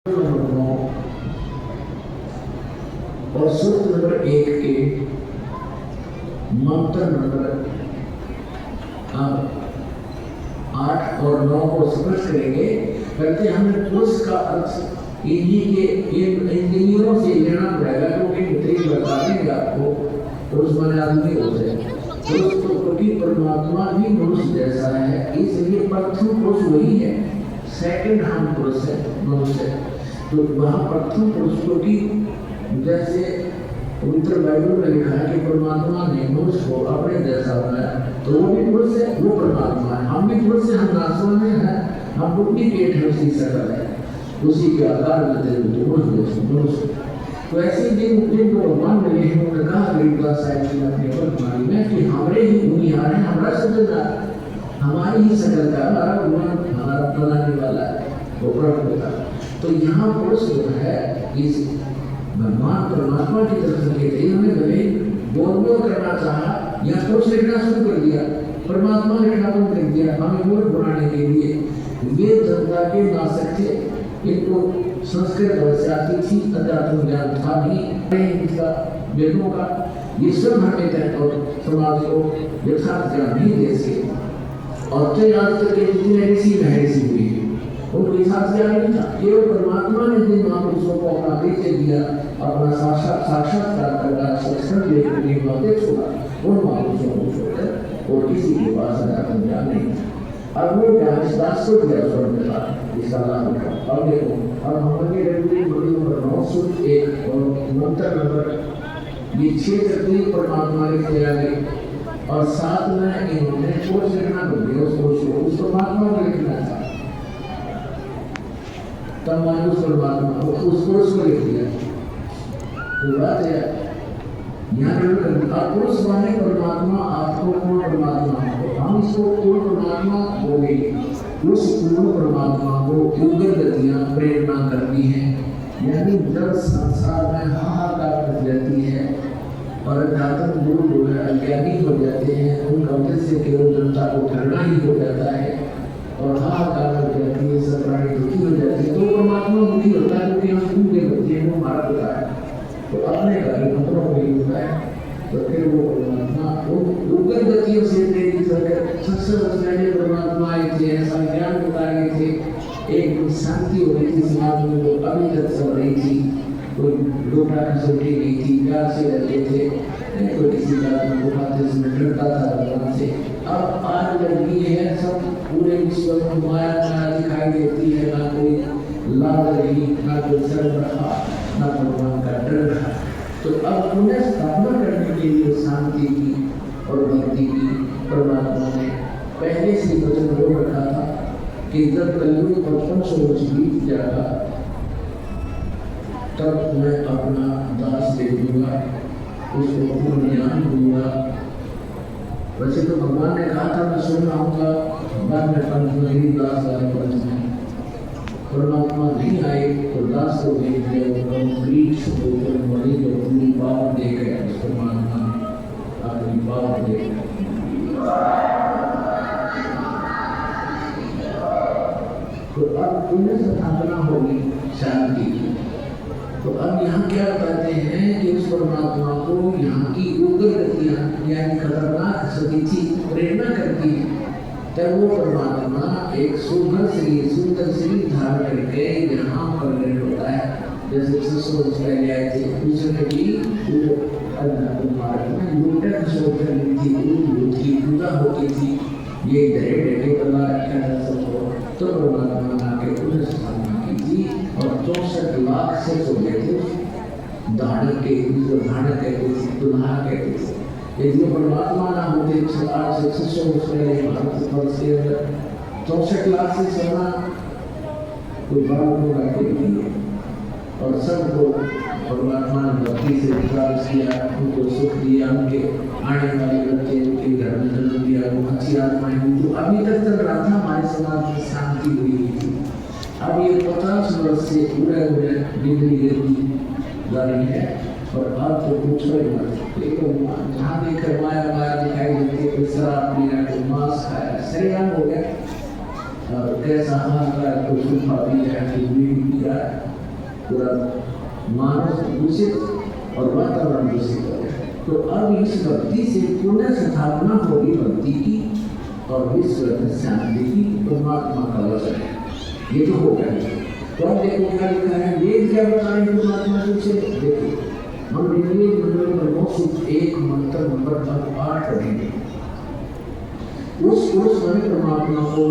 और सूत्र नंबर 1 के मंत्र नंबर 8 और 9 को समझ करेंगे। करते हमने पुरुष का अर्थ इन्हीं के इंजीनियरों से लेना पड़ेगा, क्योंकि मित्र बता देंगे आपको पुरुष माने आदमी होते हैं। पुरुष तो क्योंकि परमात्मा भी मनुष्य जैसा है, इसलिए प्रथम पुरुष वही है, सेकंड हम पुरुष है मनुष्य। तो वहाँ प्रथम पुरुष क्योंकि जैसे पवित्र बाइबल में लिखा है कि परमात्मा ने मनुष्य को अपने जैसा बनाया, तो वो भी पुरुष है, वो परमात्मा है। हम भी पुरुष से, हम नासवान हैं, हम डुप्लीकेट है, उसी शकल है, उसी के आकार में थे मनुष्य। तो ऐसे जिन भगवान ने उन्होंने कहा गरीबदास साहिब ने अपने वर्तमान में कि हमारे ही बुनियाद है, हमारा सजनदार, हमारी ही शकल का हमारा गुण हमारा बनाने वाला है वो प्रभु का। तो यहाँ पुरुष जो है इस भगवान परमात्मा की तरफ से कहते हैं, हमें भले बोल करना चाहा या पुरुष लिखना शुरू कर दिया, परमात्मा लिखना बंद कर दिया हमें मूर्ख बनाने के लिए। ये जनता के नासक थे, इनको संस्कृत भाषा आती थी, अध्यात्म ज्ञान था नहीं इनका, वेदों का ये सब हमें तय और समाज को यथार्थ ज्ञान नहीं दे सके। और तो आज तक के जितने ऋषि महर्षि हुए उनको हिसाब ज्ञान नहीं था, केवल परमात्मा ने जिन महापुरुषों को अपना परिचय दिया, अपना साक्षात्कार करना, सत्संग लेकर के बातें छोड़ा, उन महापुरुषों को छोड़कर और किसी के पास अध्यात्म ज्ञान नहीं था। अब वो ज्ञान इस दास को दिया स्वर्ण के साथ इसका लाभ उठा। अब देखो, अब हमारे रेगुलर बड़ी नंबर 901 और मंत्र नंबर ये 6 तकलीफ परमात्मा ने किया गई, और साथ में इन्होंने कोर्स लिखना कर दिया, उस परमात्मा को लिखना था, तब मैंने उस परमात्मा उस कोर्स को लिख दिया। तो बात है यहाँ पुरुष माने परमात्मा, आपको कौन परमात्मा हो, हम इसको पूर्ण परमात्मा बोलेंगे। उस पूर्ण परमात्मा को उग्र गतियाँ प्रेरणा करती हैं, यानी जब संसार में हाहाकार मच जाती है और अध्यात्म दूर हो गया, अज्ञानी हो जाते हैं, उनका उद्देश्य केवल जनता को ठगना ही हो जाता है और हाहाकार हो जाती है, सब प्राणी दुखी हो जाते हैं, तो परमात्मा दुखी होता है, क्योंकि हम उनके बच्चे हैं, वो हमारा पिता है, तो अपने कार्य मंत्रों को ही होता है। तो फिर वो परमात्मा उग्र गतियों से प्रेरित होकर सबसे पहले परमात्मा आए थे, ऐसा ज्ञान बताए थे, एक शांति हो रही थी समाज में, वो अभी तक चल रही थी, कोई लोटा खसोटी नहीं थी, प्यार से रहते थे, कोई किसी बात में बुखाते से डरता था भगवान से। अब आज लड़की है, सब पूरे विश्व में माया माया दिखाई देती है, ना कोई लाभ रही, ना कोई शर्म रहा, ना भगवान का डर रहा। तो अब पुनः स्थापना करने के लिए शांति की और भक्ति की परमात्मा ने पहले से वचन रोक रखा था कि जब कलयुग 5500 वर्ष बीत जाएगा तब मैं अपना दास दे दूंगा, उसको पूर्ण ज्ञान दूंगा। वैसे तो भगवान ने कहा था मैं सुन आऊंगा, बाद में पंथ में दास आए, पंथ में परमात्मा नहीं आए तो दास को भेज दिया, कंप्लीट होकर बड़ी अपनी बात दे गए, परमात्मा ने अपनी बात दे गए। तो अब पुण्य स्थापना होगी शांति की। तो अब यहाँ क्या कहते हैं कि उस परमात्मा को यहाँ की उग्र गतियाँ यानी खतरनाक स्थिति प्रेरणा करती है, तब वो परमात्मा एक सुंदर शरीर धारण करके यहाँ प्रकट होता है। जैसे 600 वर्ष पहले आए थे, उसने भी लूटक सोच रही थी, की पूजा होती थी, ये ढेरे बना रखा है सबको, तो परमात्मा आके पुनः स्थापना की थी और 64 लाख से हो गए थे धारक के, धारक कहते थे, दुल्हा कहते थे। यदि परमात्मा ना होते 600 वर्ष पहले भारत वर्ष के अंदर 64 लाख से सोना कोई बड़ा होगा नहीं है। और सबको परमात्मा ने भक्ति से विश्वास किया, उनको सुख दिया, उनके आने वाले बच्चे उनके घर में जन्म दिया, वो अच्छी आत्माएं हुई। तो अभी तक चल रहा था, हमारे समाज में शांति हुई थी। अब ये 50 वर्ष से पूरे बिगड़ी गिरती जा रही है और आप तो पूछो ही मत। देखो जहाँ देखकर माया माया दिखाई देती है, शराब पीना, कोई मांस खाया, शरीर हो गया, और कैसा हाथ का कोई सूखा पी रहा है, कोई बीड़ी पी रहा है, पूरा मानस दूषित और वातावरण दूषित हो गया। तो अब इस भक्ति से पुनः स्थापना होगी भक्ति की और विश्व में शांति की, परमात्मा का वचन है, ये तो हो गया। तो अब देखो क्या लिखा है, वेद क्या बता रहे हैं परमात्मा से। देखो हम ऋग्वेद मंडल नंबर 901 मंत्र नंबर 8 पढ़ेंगे। उस समय परमात्मा को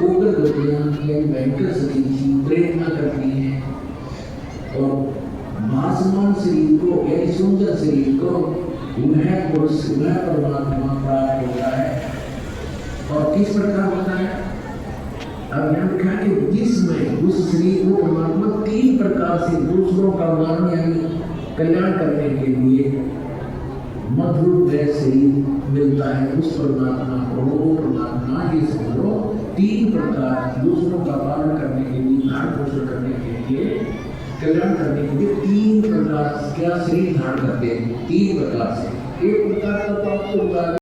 उग्र गतियां यानी भयंकर शक्ति की प्रेरणा करती है और भासमान शरीर को यानी सुंदर शरीर को वह पुरुष वह परमात्मा प्राप्त होता है। और किस प्रकार होता है, अब यहाँ लिखा कि जिसमें उस शरीर को परमात्मा 3 प्रकार से दूसरों का मारण यानी कल्याण करने के लिए मधुर शरीर मिलता है। उस परमात्मा को वो परमात्मा ये समझो 3 प्रकार दूसरों का पालन करने के लिए, धारण पोषण करने के लिए, कल्याण करने के लिए 3 प्रकार क्या शरीर धारण करते हैं। 3 प्रकार से, एक प्रकार का तो आपको